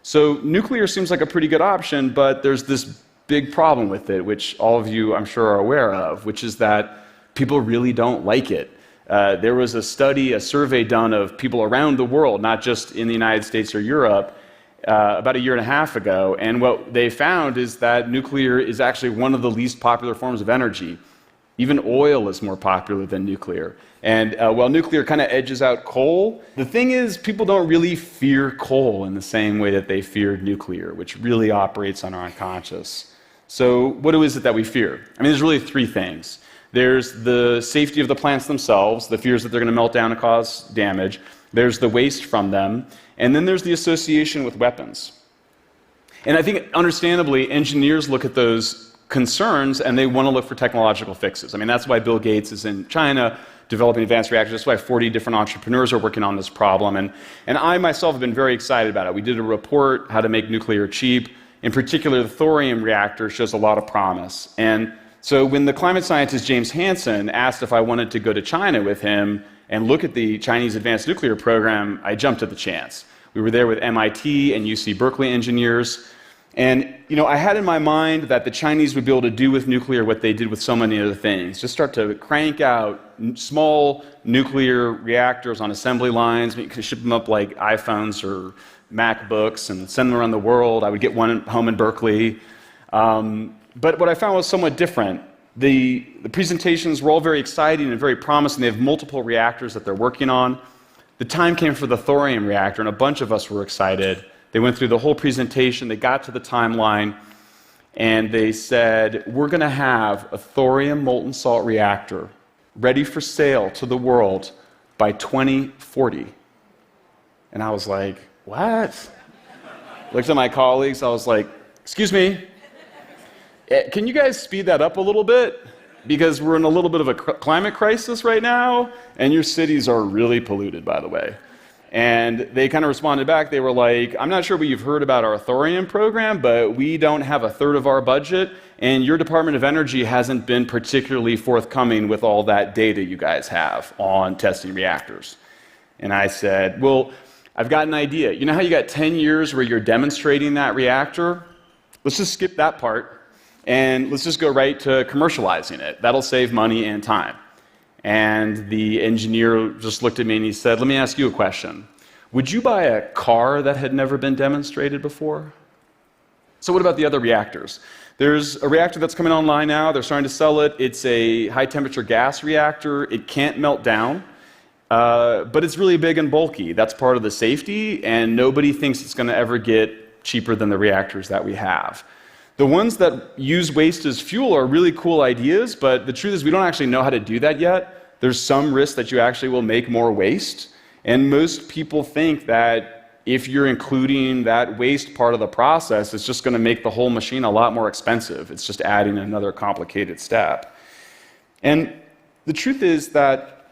So nuclear seems like a pretty good option, but there's this big problem with it, which all of you, I'm sure, are aware of, which is that people really don't like it. There was a survey done of people around the world, not just in the United States or Europe, about a year and a half ago, and what they found is that nuclear is actually one of the least popular forms of energy. Even oil is more popular than nuclear. And while nuclear kind of edges out coal, the thing is people don't really fear coal in the same way that they feared nuclear, which really operates on our unconscious. So what is it that we fear? I mean, there's really three things. There's the safety of the plants themselves, the fears that they're going to melt down and cause damage. There's the waste from them. And then there's the association with weapons. And I think, understandably, engineers look at those concerns and they want to look for technological fixes. I mean, that's why Bill Gates is in China developing advanced reactors. That's why 40 different entrepreneurs are working on this problem. And I myself have been very excited about it. We did a report, How to Make Nuclear Cheap. In particular, the thorium reactor shows a lot of promise. And so when the climate scientist James Hansen asked if I wanted to go to China with him and look at the Chinese advanced nuclear program, I jumped at the chance. We were there with MIT and UC Berkeley engineers. And I had in my mind that the Chinese would be able to do with nuclear what they did with so many other things. Just start to crank out small nuclear reactors on assembly lines. You could ship them up like iPhones or MacBooks and send them around the world. I would get one home in Berkeley. But what I found was somewhat different. The presentations were all very exciting and very promising. They have multiple reactors that they're working on. The time came for the thorium reactor, and a bunch of us were excited. They went through the whole presentation, they got to the timeline, and they said, we're going to have a thorium molten salt reactor ready for sale to the world by 2040. And I was like, what? Looked at my colleagues, I was like, excuse me, can you guys speed that up a little bit? Because we're in a little bit of a climate crisis right now, and your cities are really polluted, by the way. And they kind of responded back. They were like, I'm not sure what you've heard about our thorium program, but we don't have a third of our budget, and your Department of Energy hasn't been particularly forthcoming with all that data you guys have on testing reactors. And I said, well, I've got an idea. You know how you got 10 years where you're demonstrating that reactor? Let's just skip that part. And let's just go right to commercializing it. That'll save money and time. And the engineer just looked at me and he said, let me ask you a question. Would you buy a car that had never been demonstrated before? So what about the other reactors? There's a reactor that's coming online now. They're starting to sell it. It's a high-temperature gas reactor. It can't melt down, but it's really big and bulky. That's part of the safety, and nobody thinks it's going to ever get cheaper than the reactors that we have. The ones that use waste as fuel are really cool ideas, but the truth is we don't actually know how to do that yet. There's some risk that you actually will make more waste, and most people think that if you're including that waste part of the process, it's just going to make the whole machine a lot more expensive. It's just adding another complicated step. And the truth is that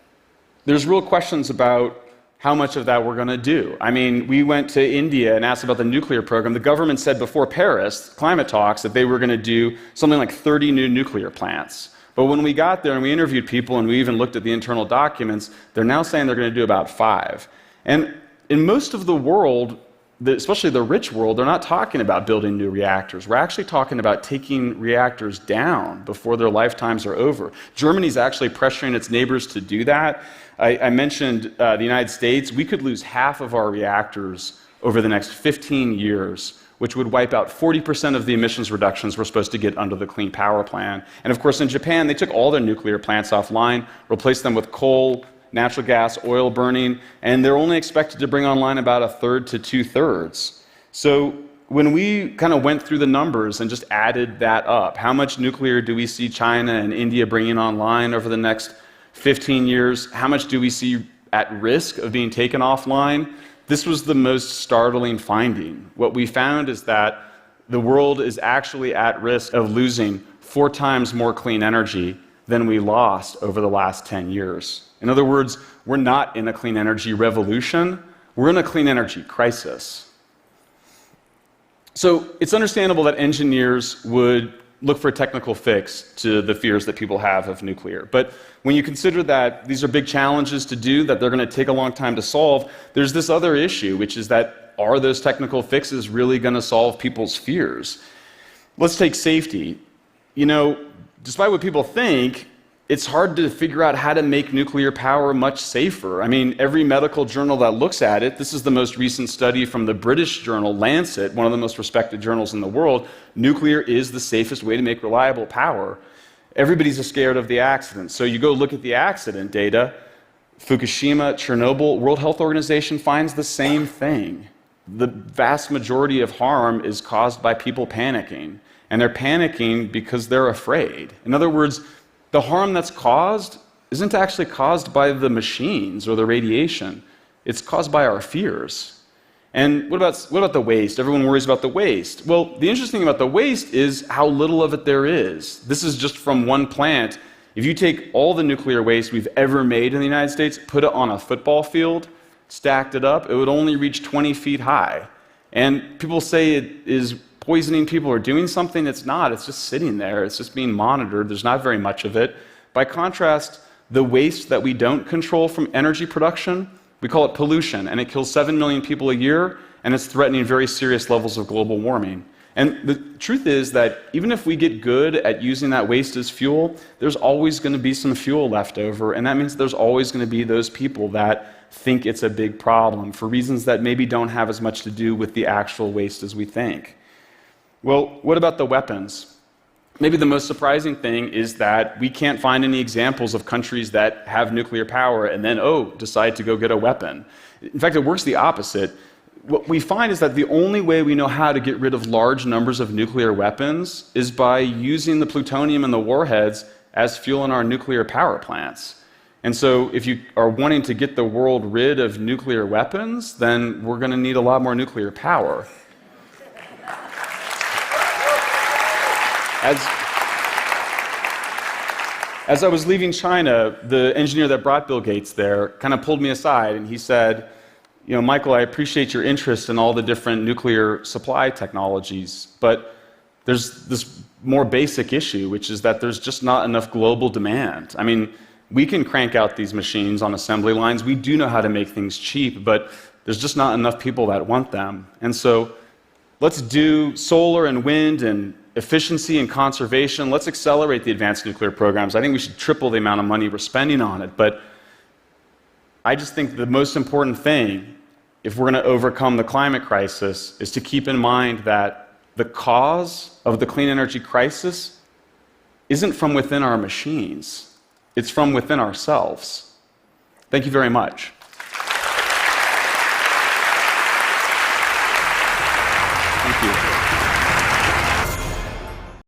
there's real questions about how much of that we're going to do. I mean, we went to India and asked about the nuclear program. The government said before Paris climate talks that they were going to do something like 30 new nuclear plants. But when we got there and we interviewed people and we even looked at the internal documents, they're now saying they're going to do about 5. And in most of the world, especially the rich world, they're not talking about building new reactors. We're actually talking about taking reactors down before their lifetimes are over. Germany's actually pressuring its neighbors to do that. I mentioned the United States. We could lose half of our reactors over the next 15 years, which would wipe out 40% of the emissions reductions we're supposed to get under the Clean Power Plan. And of course, in Japan, they took all their nuclear plants offline, replaced them with coal, natural gas, oil burning, and they're only expected to bring online about 1/3 to 2/3. So when we kind of went through the numbers and just added that up, how much nuclear do we see China and India bringing online over the next 15 years? How much do we see at risk of being taken offline? This was the most startling finding. What we found is that the world is actually at risk of losing 4 times more clean energy than we lost over the last 10 years. In other words, we're not in a clean energy revolution, we're in a clean energy crisis. So it's understandable that engineers would look for a technical fix to the fears that people have of nuclear. But when you consider that these are big challenges to do, that they're going to take a long time to solve, there's this other issue, which is that are those technical fixes really going to solve people's fears? Let's take safety. Despite what people think, it's hard to figure out how to make nuclear power much safer. I mean, every medical journal that looks at it, this is the most recent study from the British journal Lancet, one of the most respected journals in the world, nuclear is the safest way to make reliable power. Everybody's scared of the accident. So you go look at the accident data, Fukushima, Chernobyl, World Health Organization finds the same thing. The vast majority of harm is caused by people panicking. And they're panicking because they're afraid. In other words, the harm that's caused isn't actually caused by the machines or the radiation. It's caused by our fears. And what about the waste? Everyone worries about the waste. Well, the interesting thing about the waste is how little of it there is. This is just from one plant. If you take all the nuclear waste we've ever made in the United States, put it on a football field, stacked it up, it would only reach 20 feet high. And people say it is poisoning people or doing something. It's not. It's just sitting there. It's just being monitored. There's not very much of it. By contrast, the waste that we don't control from energy production, we call it pollution, and it kills 7 million people a year, and it's threatening very serious levels of global warming. And the truth is that even if we get good at using that waste as fuel, there's always going to be some fuel left over, and that means there's always going to be those people that think it's a big problem for reasons that maybe don't have as much to do with the actual waste as we think. Well, what about the weapons? Maybe the most surprising thing is that we can't find any examples of countries that have nuclear power and then, decide to go get a weapon. In fact, it works the opposite. What we find is that the only way we know how to get rid of large numbers of nuclear weapons is by using the plutonium in the warheads as fuel in our nuclear power plants. And so if you are wanting to get the world rid of nuclear weapons, then we're going to need a lot more nuclear power. As I was leaving China, the engineer that brought Bill Gates there kind of pulled me aside and he said, Michael, I appreciate your interest in all the different nuclear supply technologies, but there's this more basic issue, which is that there's just not enough global demand. I mean, we can crank out these machines on assembly lines. We do know how to make things cheap, but there's just not enough people that want them. And so let's do solar and wind and efficiency and conservation. Let's accelerate the advanced nuclear programs. I think we should triple the amount of money we're spending on it. But I just think the most important thing, if we're going to overcome the climate crisis, is to keep in mind that the cause of the clean energy crisis isn't from within our machines. It's from within ourselves. Thank you very much. Thank you.